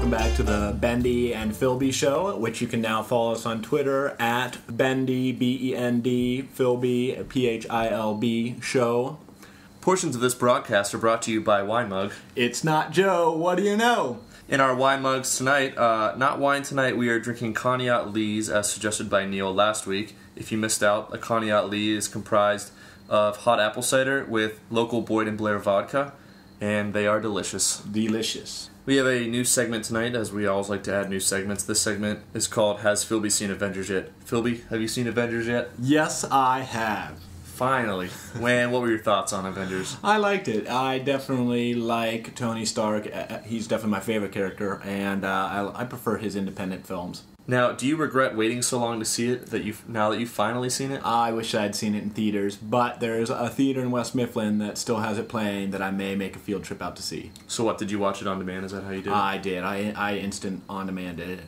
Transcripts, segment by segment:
welcome back to the BenD and PhilB show, which you can now follow us on Twitter at BenD, BEND, PhilB, PhilB show. Portions of this broadcast are brought to you by Wine Mug. It's not Joe, what do you know? In our wine mugs tonight, not wine tonight, we are drinking Cognac Lees as suggested by Neil last week. If you missed out, a Cognac Lee is comprised of hot apple cider with local Boyd and Blair vodka, and they are delicious. Delicious. We have a new segment tonight, as we always like to add new segments. This segment is called Has PhilB Seen Avengers Yet? PhilB, have you seen Avengers yet? Yes, I have. Finally. What were your thoughts on Avengers? I liked it. I definitely like Tony Stark. He's definitely my favorite character, and I prefer his independent films. Now, do you regret waiting so long to see it now that you've finally seen it? I wish I'd seen it in theaters, but there's a theater in West Mifflin that still has it playing that I may make a field trip out to see. So what, did you watch it on demand? Is that how you did it? I did. I instant on demand did it.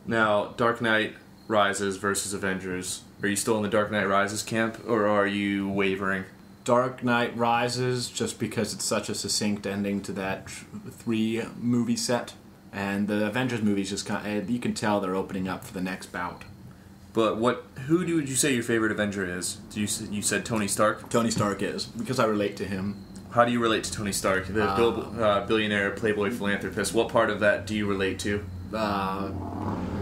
Now, Dark Knight Rises versus Avengers. Are you still in the Dark Knight Rises camp, or are you wavering? Dark Knight Rises, just because it's such a succinct ending to that 3-movie set. And the Avengers movies just you can tell they're opening up for the next bout. But who would you say your favorite Avenger is? You said Tony Stark? Tony Stark is, because I relate to him. How do you relate to Tony Stark, the billionaire, playboy, philanthropist? What part of that do you relate to?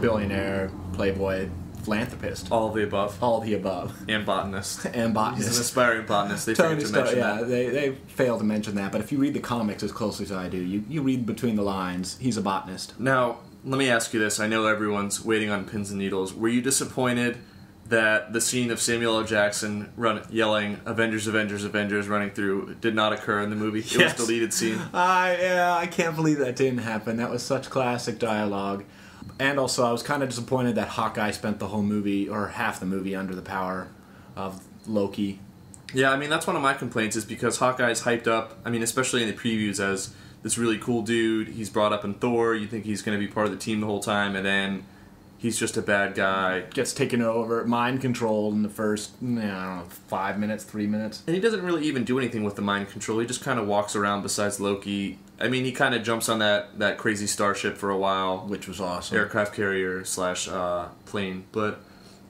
Billionaire, playboy, philanthropist. All of the above? All of the above. And botanist. And botanist. He's an aspiring botanist. They Tony failed to Stark, mention yeah, that. they fail to mention that, but if you read the comics as closely as I do, you read between the lines, he's a botanist. Now, let me ask you this. I know everyone's waiting on pins and needles. Were you disappointed that the scene of Samuel L. Jackson yelling, Avengers, Avengers, Avengers, running through did not occur in the movie? It was a deleted scene. I can't believe that didn't happen. That was such classic dialogue. And also, I was kind of disappointed that Hawkeye spent the whole movie, or half the movie, under the power of Loki. Yeah, I mean, that's one of my complaints, is because Hawkeye's hyped up, I mean, especially in the previews, as this really cool dude. He's brought up in Thor. You think he's going to be part of the team the whole time, and then he's just a bad guy. Gets taken over, mind controlled in the first, I don't know, 5 minutes, 3 minutes. And he doesn't really even do anything with the mind control. He just kind of walks around besides Loki. I mean, he kind of jumps on that crazy starship for a while. Which was awesome. Aircraft carrier / plane. But,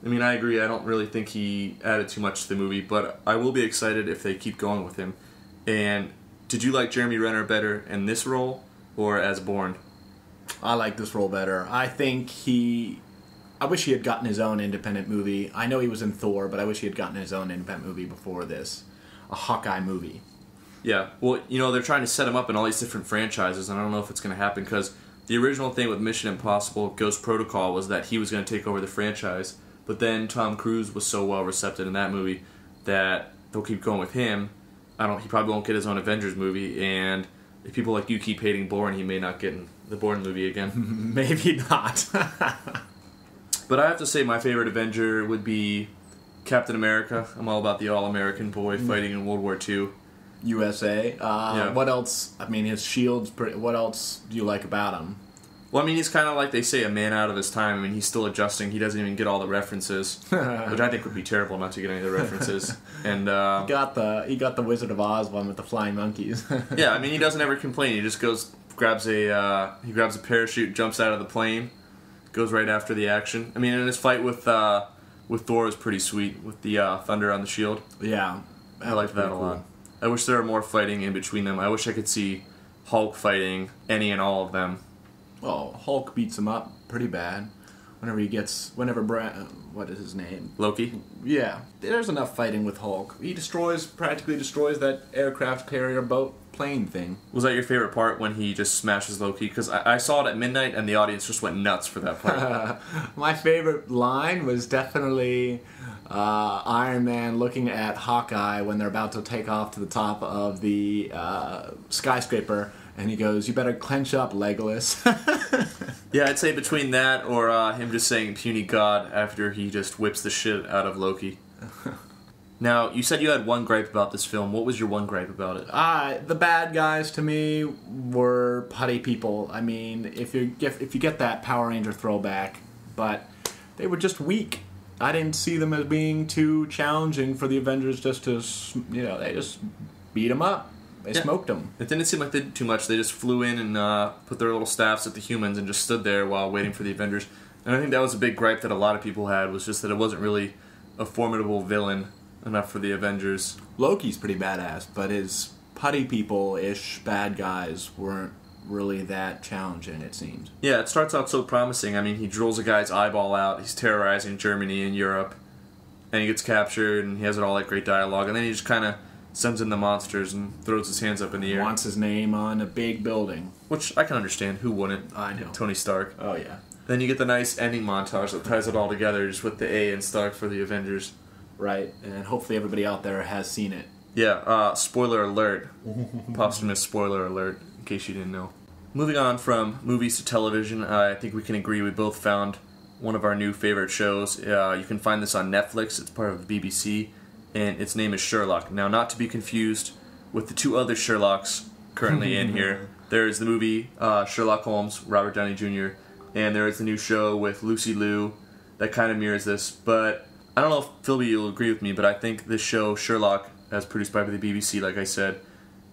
I mean, I agree. I don't really think he added too much to the movie. But I will be excited if they keep going with him. And did you like Jeremy Renner better in this role or as Bourne? I like this role better. I wish he had gotten his own independent movie. I know he was in Thor, but I wish he had gotten his own independent movie before this. A Hawkeye movie. Yeah, well, they're trying to set him up in all these different franchises, and I don't know if it's going to happen, because the original thing with Mission Impossible Ghost Protocol was that he was going to take over the franchise, but then Tom Cruise was so well received in that movie that they'll keep going with him. He probably won't get his own Avengers movie, and if people like you keep hating Bourne, he may not get in the Bourne movie again. Maybe not. But I have to say my favorite Avenger would be Captain America. I'm all about the all-American boy fighting in World War II. USA. Yeah. What else? I mean, his shield's pretty... What else do you like about him? Well, I mean, he's kind of like they say, a man out of his time. I mean, he's still adjusting. He doesn't even get all the references, which I think would be terrible not to get any of the references. And he got the Wizard of Oz one with the flying monkeys. Yeah, I mean, he doesn't ever complain. He just grabs a parachute, jumps out of the plane, goes right after the action. I mean, and his fight with Thor is pretty sweet with the thunder on the shield. Yeah, I liked that a lot. I wish there were more fighting in between them. I wish I could see Hulk fighting any and all of them. Well, Hulk beats him up pretty bad. What is his name? Loki? Yeah, there's enough fighting with Hulk. He practically destroys that aircraft carrier plane thing. Was that your favorite part when he just smashes Loki? Because I saw it at midnight and the audience just went nuts for that part. My favorite line was definitely Iron Man looking at Hawkeye when they're about to take off to the top of the skyscraper, and he goes, "You better clench up, Legolas." Yeah, I'd say between that or him just saying puny god after he just whips the shit out of Loki. Now, you said you had one gripe about this film. What was your one gripe about it? The bad guys, to me, were putty people. I mean, if you get that Power Ranger throwback, but they were just weak. I didn't see them as being too challenging for the Avengers just to, they just beat them up. They smoked them. It didn't seem like they did too much. They just flew in and put their little staffs at the humans and just stood there while waiting for the Avengers. And I think that was a big gripe that a lot of people had, was just that it wasn't really a formidable villain enough for the Avengers. Loki's pretty badass, but his putty people-ish bad guys weren't really that challenging, it seems. Yeah, it starts out so promising. I mean, he drills a guy's eyeball out, he's terrorizing Germany and Europe, and he gets captured, and he has it all like great dialogue, and then he just kind of sends in the monsters and throws his hands up in the air. Wants his name on a big building. Which I can understand. Who wouldn't? I know. Tony Stark. Oh, yeah. Then you get the nice ending montage that ties it all together, just with the A in Stark for the Avengers. Right, and hopefully everybody out there has seen it. Yeah, spoiler alert. Posthumous spoiler alert, in case you didn't know. Moving on from movies to television, I think we can agree we both found one of our new favorite shows. You can find this on Netflix. It's part of the BBC, and its name is Sherlock. Now, not to be confused with the two other Sherlocks currently in here. There's the movie Sherlock Holmes, Robert Downey Jr., and there is the new show with Lucy Liu that kind of mirrors this. But I don't know if PhilB will agree with me, but I think this show, Sherlock, as produced by the BBC, like I said,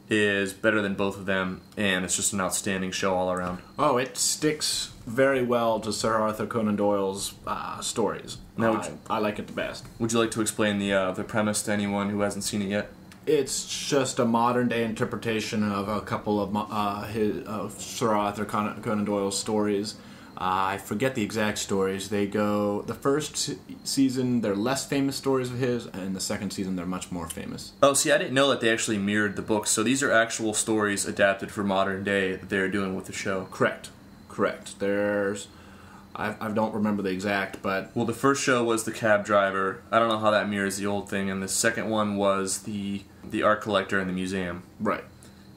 is better than both of them, and it's just an outstanding show all around. Oh, it sticks very well to Sir Arthur Conan Doyle's stories. Now, I like it the best. Would you like to explain the premise to anyone who hasn't seen it yet? It's just a modern-day interpretation of a couple of Sir Arthur Conan Doyle's stories. I forget the exact stories. They go... The first season, they're less famous stories of his, and the second season, they're much more famous. Oh, see, I didn't know that they actually mirrored the books. So these are actual stories adapted for modern day that they're doing with the show. Correct. There's... I don't remember the exact, but... Well, the first show was the cab driver. I don't know how that mirrors the old thing. And the second one was the art collector in the museum. Right.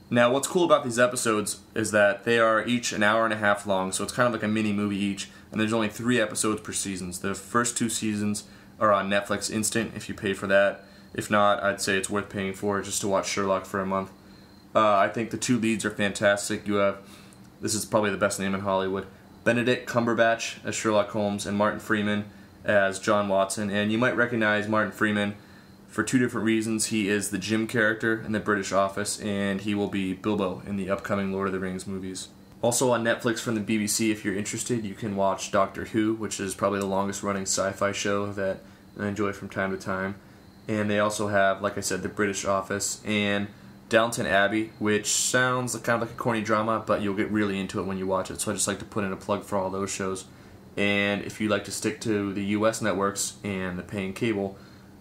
Now, what's cool about these episodes is that they are each an hour and a half long, so it's kind of like a mini movie each, and there's only 3 episodes per season. The first 2 seasons are on Netflix Instant if you pay for that. If not, I'd say it's worth paying for just to watch Sherlock for a month. I think the 2 leads are fantastic. You have, this is probably the best name in Hollywood, Benedict Cumberbatch as Sherlock Holmes and Martin Freeman as John Watson. And you might recognize Martin Freeman for 2 different reasons. He is the Jim character in the British Office, and he will be Bilbo in the upcoming Lord of the Rings movies. Also on Netflix from the BBC, if you're interested, you can watch Doctor Who, which is probably the longest running sci-fi show that I enjoy from time to time. And they also have, like I said, the British Office and Downton Abbey, which sounds kind of like a corny drama, but you'll get really into it when you watch it. So I just like to put in a plug for all those shows. And if you like to stick to the US networks and the paying cable,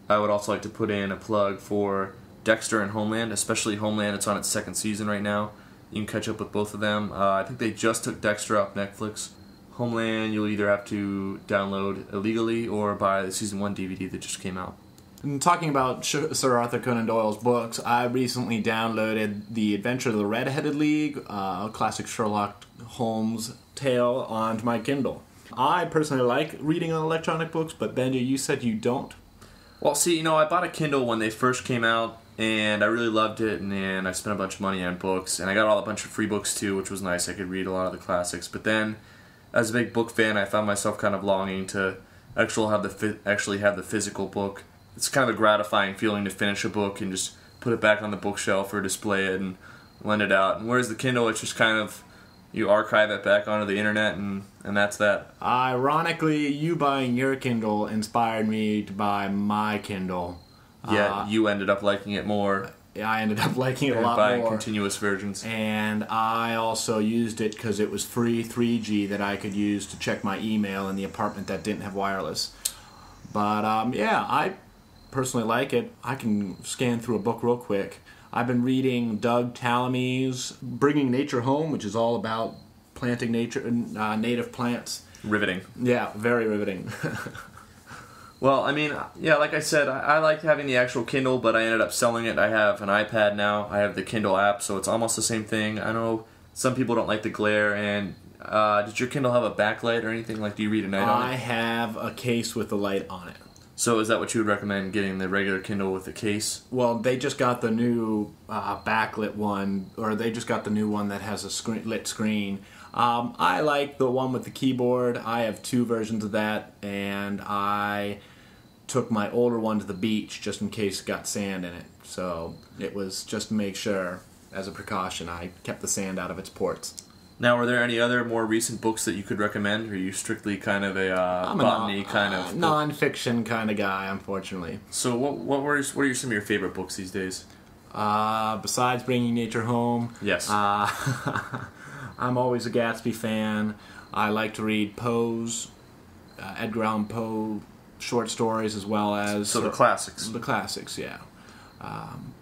I would also like to put in a plug for Dexter and Homeland, especially Homeland. It's on its 2nd season right now. You can catch up with both of them. I think they just took Dexter off Netflix. Homeland, you'll either have to download illegally or buy the Season 1 DVD that just came out. And talking about Sir Arthur Conan Doyle's books, I recently downloaded The Adventure of the Red-Headed League, a classic Sherlock Holmes tale, onto my Kindle. I personally like reading on electronic books, but BenD, you said you don't? Well, see, I bought a Kindle when they first came out, and I really loved it, and I spent a bunch of money on books, and I got a bunch of free books too, which was nice. I could read a lot of the classics. But then, as a big book fan, I found myself kind of longing to actually have the physical book. It's kind of a gratifying feeling to finish a book and just put it back on the bookshelf or display it and lend it out. And whereas the Kindle, it's just kind of, you archive it back onto the internet, and that's that. Ironically, you buying your Kindle inspired me to buy my Kindle. Yeah, you ended up liking it more. I ended up liking it a lot buying more. Continuous versions. And I also used it because it was free 3G that I could use to check my email in the apartment that didn't have wireless. But yeah, I personally like it. I can scan through a book real quick. I've been reading Doug Tallamy's Bringing Nature Home, which is all about planting native plants. Riveting. Yeah, very riveting. Well, I mean, yeah, like I said, I like having the actual Kindle, but I ended up selling it. I have an iPad now. I have the Kindle app, so it's almost the same thing. I know some people don't like the glare, and did your Kindle have a backlight or anything? Like, do you read at night on it? I have a case with a light on it. So is that what you would recommend, getting the regular Kindle with the case? Well, they just got the new backlit one, or they just got the new one that has a lit screen. I like the one with the keyboard. I have 2 versions of that, and I took my older one to the beach just in case it got sand in it. So it was just to make sure. as a precaution, I kept the sand out of its ports. Now, are there any other more recent books that you could recommend, or are you strictly kind of a botany kind of non-fiction kind of guy, unfortunately? So what are some of your favorite books these days? Besides Bringing Nature Home, Yes. I'm always a Gatsby fan. I like to read Poe's, Edgar Allan Poe short stories, as well as So the classics. The classics, yeah.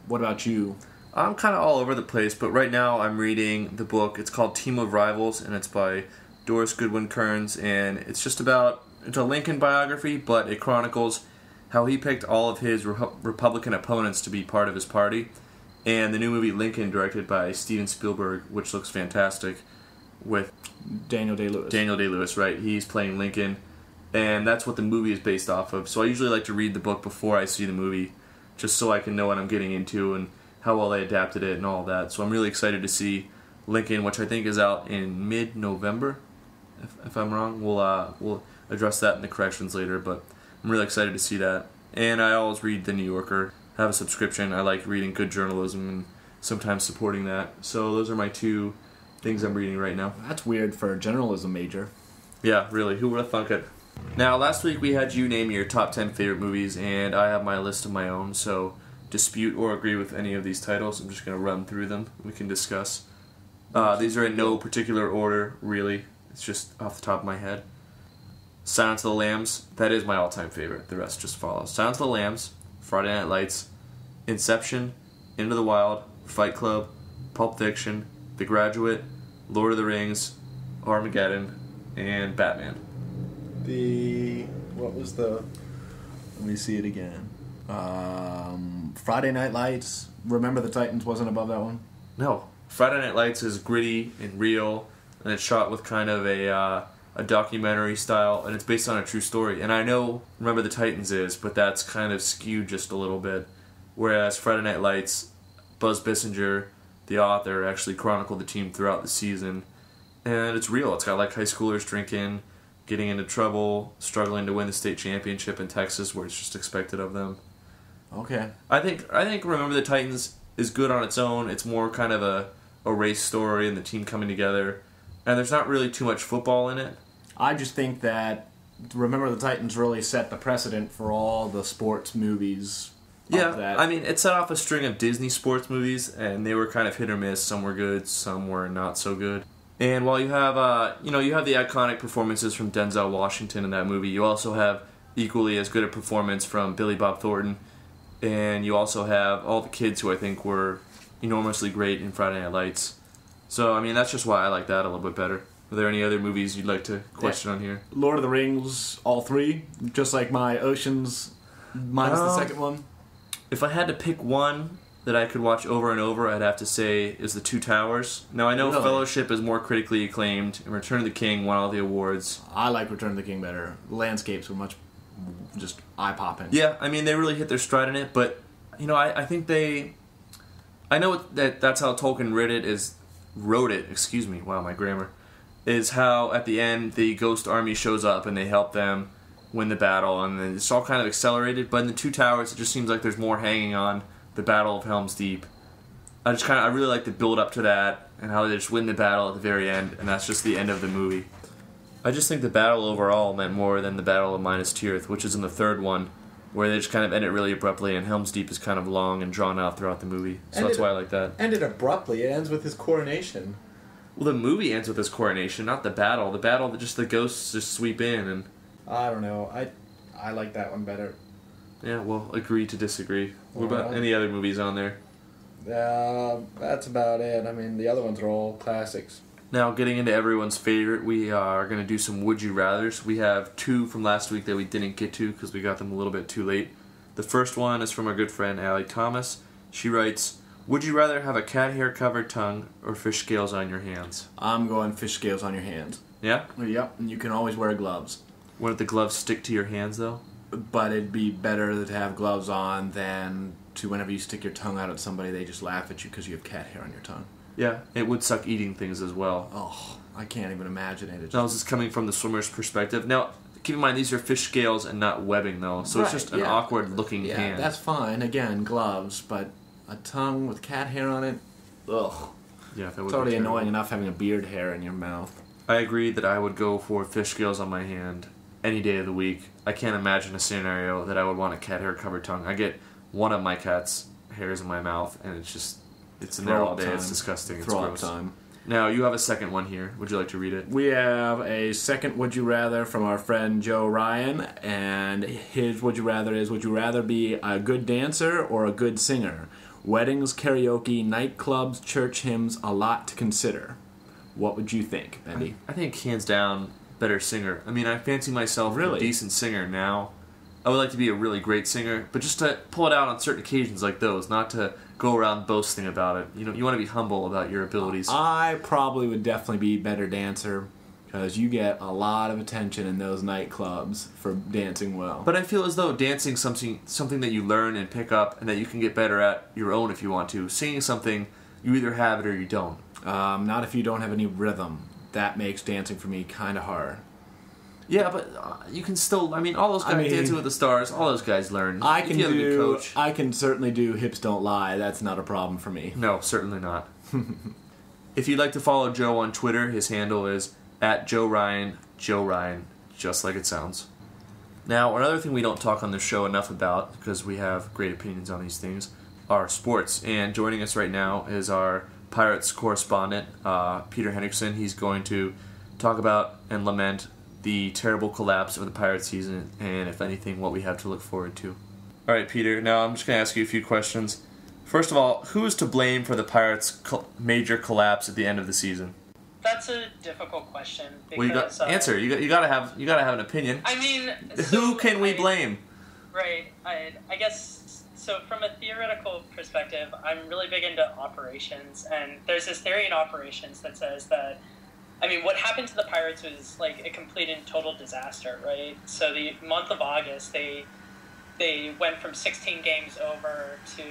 What about you? I'm kind of all over the place, but right now I'm reading the book. It's called Team of Rivals, and it's by Doris Goodwin Kearns, and it's just it's a Lincoln biography, but it chronicles how he picked all of his Republican opponents to be part of his party, and the new movie Lincoln, directed by Steven Spielberg, which looks fantastic, with Daniel Day-Lewis. Daniel Day-Lewis, right? He's playing Lincoln, and that's what the movie is based off of. So I usually like to read the book before I see the movie, just so I can know what I'm getting into and how well they adapted it and all that. So I'm really excited to see Lincoln, which I think is out in mid-November, if I'm wrong. We'll address that in the corrections later, but I'm really excited to see that. And I always read The New Yorker. I have a subscription. I like reading good journalism and sometimes supporting that. So those are my two things I'm reading right now. That's weird for a journalism major. Yeah, really. Who would have thunk it? Now, last week we had you name your top 10 favorite movies, and I have my list of my own, so dispute or agree with any of these titles. I'm just going to run through them. We can discuss. These are in no particular order, really. It's just off the top of my head. Silence of the Lambs, that is my all-time favorite. The rest just follows. Silence of the Lambs, Friday Night Lights, Inception, Into the Wild, Fight Club, Pulp Fiction, The Graduate, Lord of the Rings, Armageddon, and Batman. What was the... Let me see it again. Friday Night Lights, Remember the Titans wasn't above that one? No. Friday Night Lights is gritty and real, and it's shot with kind of a documentary style, and it's based on a true story. And I know Remember the Titans is, but that's kind of skewed just a little bit. Whereas Friday Night Lights, Buzz Bissinger, the author, actually chronicled the team throughout the season. And it's real. It's got like high schoolers drinking, getting into trouble, struggling to win the state championship in Texas, where it's just expected of them. Okay. I think Remember the Titans is good on its own. It's more kind of a race story and the team coming together. And there's not really too much football in it. I just think that Remember the Titans really set the precedent for all the sports movies. Yeah, I mean, it set off a string of Disney sports movies, and they were kind of hit or miss. Some were good, some were not so good. And while you have, you have the iconic performances from Denzel Washington in that movie, you also have equally as good a performance from Billy Bob Thornton, and you also have all the kids who I think were enormously great in Friday Night Lights. So, I mean, that's just why I like that a little bit better. Are there any other movies you'd like to question on here? Lord of the Rings, all three, just like my Oceans, minus the second one. If I had to pick one that I could watch over and over, I'd have to say is The Two Towers. Now, I know Really? Fellowship is more critically acclaimed, and Return of the King won all the awards. I like Return of the King better. The landscapes were much just eye-popping. Yeah, I mean, they really hit their stride in it, but, I think they... I know that's how Tolkien wrote it, excuse me, wow, my grammar, is how at the end the Ghost Army shows up and they help them win the battle, and then it's all kind of accelerated, but in The Two Towers it just seems like there's more hanging on the Battle of Helm's Deep. I really like the build up to that, and how they just win the battle at the very end, and that's just the end of the movie. I just think the battle overall meant more than the Battle of Minas Tirith, which is in the third one, where they just kind of end it really abruptly, and Helm's Deep is kind of long and drawn out throughout the movie. So that's why I like that. Ended abruptly. It ends with his coronation. Well, the movie ends with his coronation, not the battle. The battle, just the ghosts just sweep in, and... I don't know. I like that one better. Yeah, well, agree to disagree. What about any other movies on there? That's about it. I mean, the other ones are all classics. Now, getting into everyone's favorite, we are going to do some Would You Rathers. We have two from last week that we didn't get to because we got them a little bit too late. The first one is from our good friend Allie Thomas. She writes, would you rather have a cat hair covered tongue or fish scales on your hands? I'm going fish scales on your hands. Yeah? Yep, and you can always wear gloves. Wouldn't the gloves stick to your hands, though? But it'd be better to have gloves on than to whenever you stick your tongue out at somebody, they just laugh at you because you have cat hair on your tongue. Yeah, it would suck eating things as well. Oh, I can't even imagine it. Now, this is coming from the swimmer's perspective. Now, keep in mind, these are fish scales and not webbing, though, so it's just an awkward-looking hand. Yeah, that's fine. Again, gloves, but a tongue with cat hair on it? Ugh. Yeah, that would It's be already terrible. annoying enough having a beard hair in your mouth. I agree that I would go for fish scales on my hand any day of the week. I can't imagine a scenario that I would want a cat hair covered tongue. I get one of my cat's hairs in my mouth, and it's in there all day. It's disgusting. It's Throw up gross. time. Now, you have a second one here. Would you like to read it? We have a second Would You Rather from our friend Joe Ryan, and his Would You Rather is, would you rather be a good dancer or a good singer? Weddings, karaoke, nightclubs, church hymns, a lot to consider. What would you think, BenD? I think hands down, better singer. I mean, I fancy myself Really? a decent singer now. I would like to be a really great singer, but just to pull it out on certain occasions like those, not to go around boasting about it. You know, you want to be humble about your abilities. I probably would definitely be better dancer, because you get a lot of attention in those nightclubs for dancing well. But I feel as though dancing something that you learn and pick up and that you can get better at your own if you want to. Singing something, you either have it or you don't. Not if you don't have any rhythm. That makes dancing for me kind of hard. Yeah, but you can still. I mean, all those guys Dancing with the Stars. All those guys learn. I If can you have a good coach. I can certainly do Hips Don't Lie. That's not a problem for me. No, certainly not. If you'd like to follow Joe on Twitter, his handle is @JoeRyan, Joe Ryan, just like it sounds. Now, another thing we don't talk on this show enough about, because we have great opinions on these things, are sports. And joining us right now is our Pirates correspondent, Peter Henriksen. He's going to talk about and lament the terrible collapse of the Pirates season, and if anything, what we have to look forward to. All right, Peter. Now I'm just going to ask you a few questions. First of all, who is to blame for the Pirates' major collapse at the end of the season? That's a difficult question. Because, Well, you got answer. You got to have an opinion. I mean, Who can we blame? Right. I guess so. From a theoretical perspective, I'm really big into operations, and there's this theory in operations that says that, I mean, what happened to the Pirates was like a complete and total disaster, right? So the month of August, they went from 16 games over to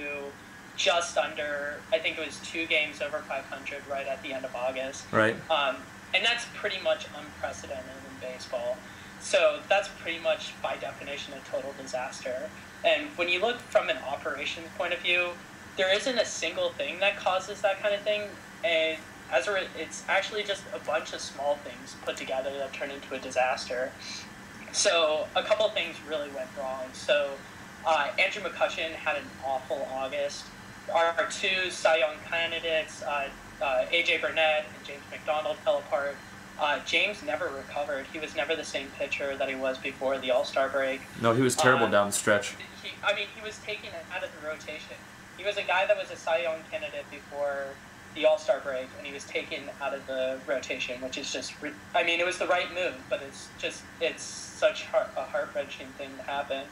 just under, I think it was 2 games over 500 right at the end of August. Right. And that's pretty much unprecedented in baseball. So that's pretty much, by definition, a total disaster. And when you look from an operations point of view, there isn't a single thing that causes that kind of thing. And it's actually just a bunch of small things put together that turn into a disaster. So a couple of things really went wrong. So Andrew McCutchen had an awful August. Our 2 Cy Young candidates, A.J. Burnett and James McDonald, fell apart. James never recovered. He was never the same pitcher that he was before the All-Star break. No, he was terrible down the stretch. He was taken out of the rotation. He was a guy that was a Cy Young candidate before the All-Star break, and he was taken out of the rotation, which is just, I mean, it was the right move, but it's such a heart-wrenching thing to happen.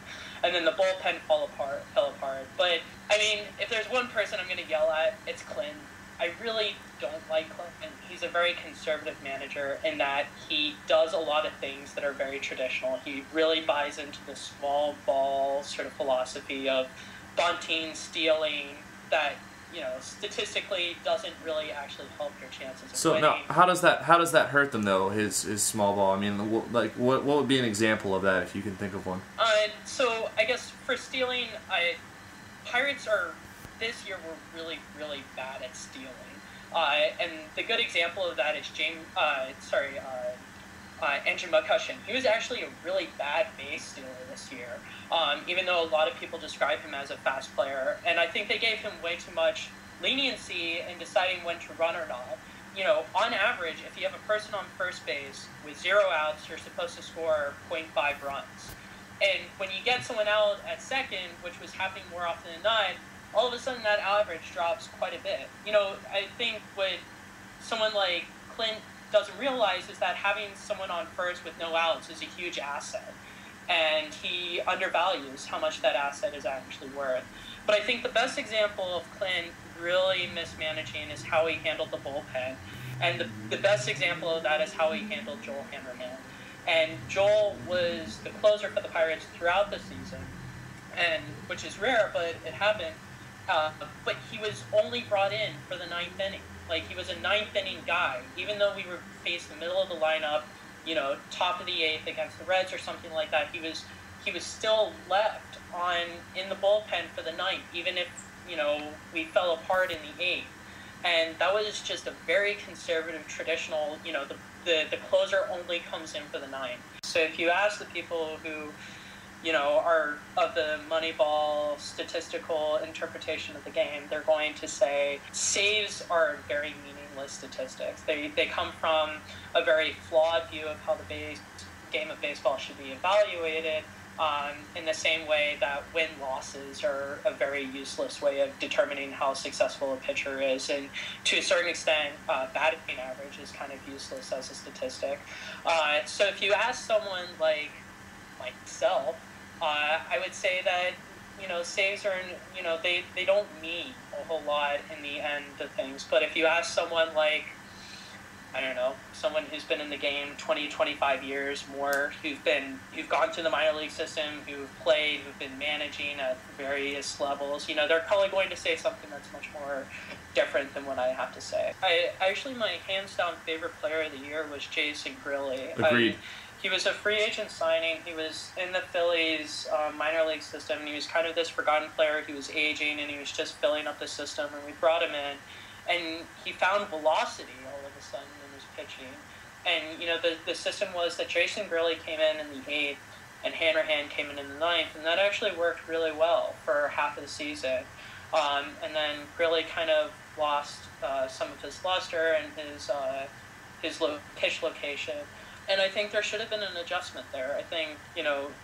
And then the bullpen fell apart. But, I mean, if there's one person I'm going to yell at, it's Clint. I really don't like Clint. He's a very conservative manager in that he does a lot of things that are very traditional. He really buys into the small ball sort of philosophy of bunting, stealing, that, you know, statistically doesn't really actually help your chances of So winning. now, how does that hurt them though? His small ball. I mean, what would be an example of that if you can think of one? So I guess for stealing, Pirates this year were really, really bad at stealing. And the good example of that is Andrew McCutchen. He was actually a really bad base stealer this year, even though a lot of people describe him as a fast player. And I think they gave him way too much leniency in deciding when to run or not. You know, on average, if you have a person on first base with 0 outs, you're supposed to score 0.5 runs. And when you get someone out at second, which was happening more often than not, all of a sudden that average drops quite a bit. You know, I think what someone like Clint doesn't realize is that having someone on first with no outs is a huge asset. And he undervalues how much that asset is actually worth. But I think the best example of Clint really mismanaging is how he handled the bullpen. And the best example of that is how he handled Joel Hammerman. And Joel was the closer for the Pirates throughout the season, and which is rare, but it happened. But he was only brought in for the 9th inning. Like, he was a 9th inning guy, even though we were faced the middle of the lineup, you know, top of the 8th against the Reds or something like that. He was still left in the bullpen for the 9th, even if, you know, we fell apart in the 8th. and that was just a very conservative, traditional, the closer only comes in for the ninth. So if you ask the people who, are of the Moneyball statistical interpretation of the game, they're going to say saves are very meaningless statistics. They come from a very flawed view of how the game of baseball should be evaluated, in the same way that win-losses are a very useless way of determining how successful a pitcher is. And to a certain extent, batting average is kind of useless as a statistic. So if you ask someone like myself, I would say that, saves are, they don't mean a whole lot in the end of things. But if you ask someone like, I don't know, someone who's been in the game 20, 25 years more, who've gone through the minor league system, who've played, who've been managing at various levels, they're probably going to say something that's much more different than what I have to say. Actually, my hands down favorite player of the year was Jason Grilli. Agreed. He was a free agent signing. He was in the Phillies minor league system, and he was kind of this forgotten player. He was aging, and he was just filling up the system, and we brought him in, and he found velocity all of a sudden in his pitching. And, the system was that Jason Grilli came in the 8th, and Hanrahan came in the 9th, and that actually worked really well for half of the season. And then Grilli kind of lost some of his luster and his pitch location. And I think there should have been an adjustment there. I think,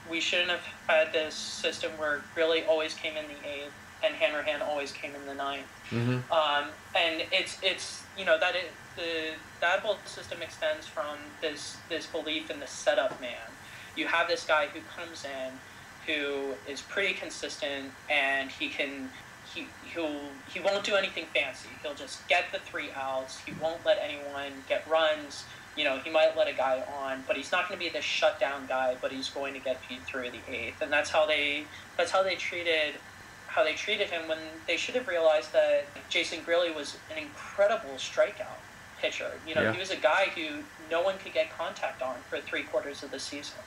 we shouldn't have had this system where Grilli always came in the 8th and Hanrahan always came in the 9th. Mm-hmm. And it's that whole system extends from this belief in the setup man. You have this guy who comes in who is pretty consistent, and he won't do anything fancy. He'll just get the 3 outs. He won't let anyone get runs. He might let a guy on, but he's not going to be the shutdown guy, but he's going to get you through the 8th. And that's how they treated him, when they should have realized that Jason Grilli was an incredible strikeout pitcher. He was a guy who no one could get contact on for 3/4 of the season.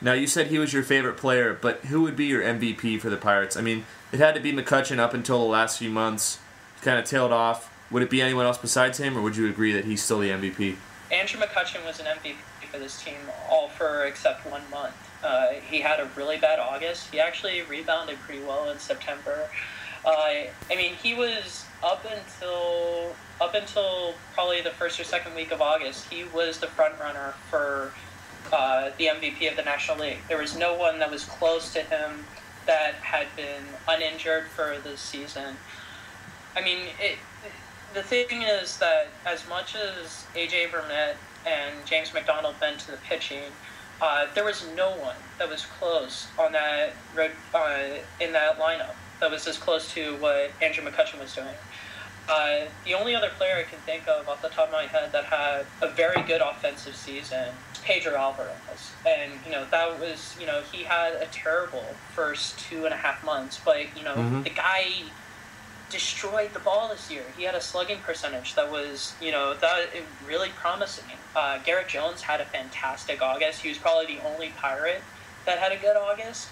Now, you said he was your favorite player, but who would be your MVP for the Pirates? I mean, it had to be McCutchen up until the last few months. Kind of tailed off. Would it be anyone else besides him, or would you agree that he's still the MVP? Andrew McCutchen was an MVP for this team all for except 1 month. He had a really bad August. He actually rebounded pretty well in September. He was up until probably the first or second week of August, he was the front runner for the MVP of the National League. There was no one that was close to him that had been uninjured for the season. The thing is that as much as A.J. Burnett and James McDonald bent to the pitching, there was no one that was close on that in that lineup that was as close to what Andrew McCutchen was doing. The only other player I can think of off the top of my head that had a very good offensive season was Pedro Alvarez. And, that was, he had a terrible first 2.5 months, but, the guy destroyed the ball this year. He had a slugging percentage that was, really promising. Garrett Jones had a fantastic August. He was probably the only Pirate that had a good August.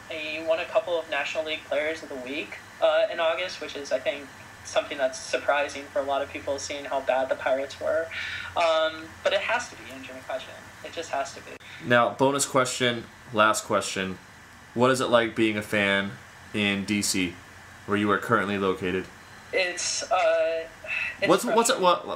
He won a couple of National League Players of the Week in August, which is, I think, something that's surprising for a lot of people, seeing how bad the Pirates were. But it has to be Andrew McCutchen. It just has to be. Now, bonus question, last question. What is it like being a fan in D.C., where you are currently located? Let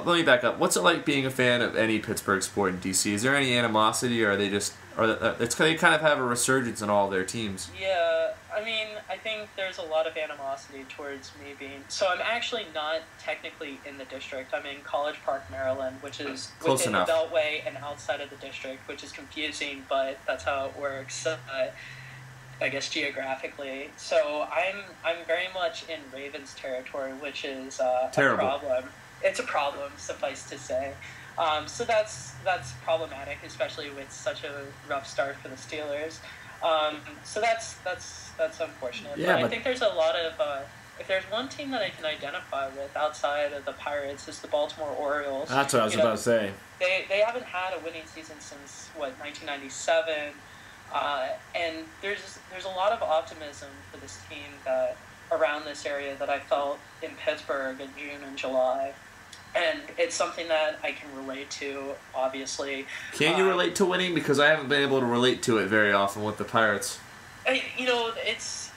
me back up. What's it like being a fan of any Pittsburgh sport in DC? Is there any animosity, or are they they kind of have a resurgence in all their teams? Yeah, I think there's a lot of animosity towards me being. So I'm actually not technically in the district. I'm in College Park, Maryland, which is close within enough. the Beltway and outside of the district, which is confusing, but that's how it works. I guess geographically. So I'm very much in Ravens territory, which is terrible. A problem. It's a problem, suffice to say. So that's problematic, especially with such a rough start for the Steelers. So that's unfortunate. Yeah, but I think there's a lot of if there's one team that I can identify with outside of the Pirates, it's the Baltimore Orioles. That's what I was about to say. They haven't had a winning season since 1997. And there's a lot of optimism for this team that around this area that I felt in Pittsburgh in June and July. And it's something that I can relate to, obviously. Can you relate to winning? Because I haven't been able to relate to it very often with the Pirates. It's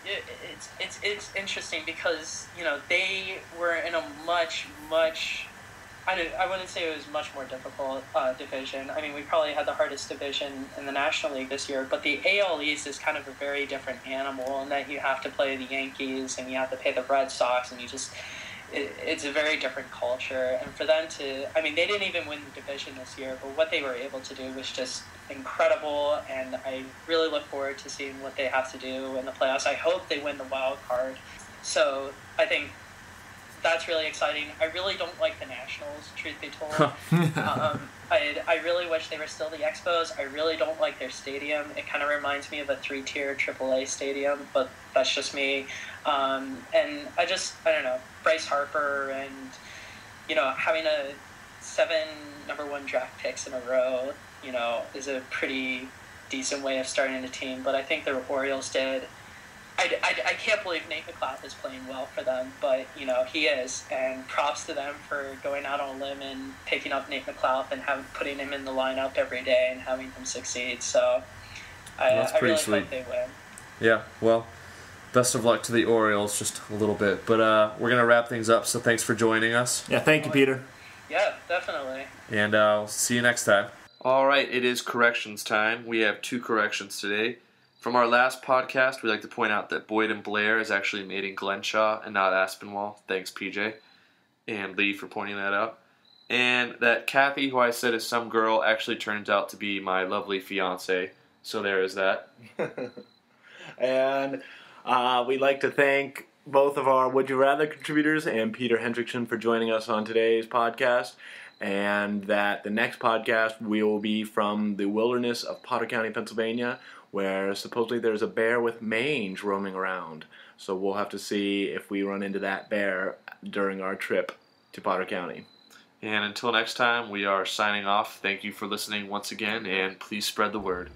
interesting because, they were in a much, I wouldn't say it was much more difficult division. I mean, we probably had the hardest division in the National League this year, but the AL East is kind of a very different animal in that you have to play the Yankees and you have to play the Red Sox, and it's a very different culture. And for them to, I mean, they didn't even win the division this year, but what they were able to do was just incredible, and I really look forward to seeing what they have to do in the playoffs. I hope they win the wild card. So I think that's really exciting. I really don't like the Nationals, truth be told. I really wish they were still the Expos. I really don't like their stadium. It kind of reminds me of a 3-tier AAA stadium, but that's just me. And I don't know, Bryce Harper and, having 7 number 1 draft picks in a row, is a pretty decent way of starting the team. But I think the Orioles did. I can't believe Nate McLouth is playing well for them, but, he is. And props to them for going out on a limb and picking up Nate McLouth and putting him in the lineup every day and having him succeed. So I really hope they win. Yeah, well, best of luck to the Orioles just a little bit. But we're going to wrap things up, so thanks for joining us. Yeah, thank you, Peter. Yeah, definitely. And I'll see you next time. All right, it is corrections time. We have 2 corrections today. From our last podcast, we'd like to point out that Boyd and Blair is actually made in Glenshaw and not Aspinwall. Thanks, PJ. And Lee for pointing that out. And that Kathy, who I said is some girl, actually turns out to be my lovely fiance. So there is that. And we'd like to thank both of our Would You Rather contributors and Peter Hendrickson for joining us on today's podcast. And that the next podcast will be from the wilderness of Potter County, Pennsylvania, where supposedly there's a bear with mange roaming around. So we'll have to see if we run into that bear during our trip to Potter County. And until next time, we are signing off. Thank you for listening once again, and please spread the word.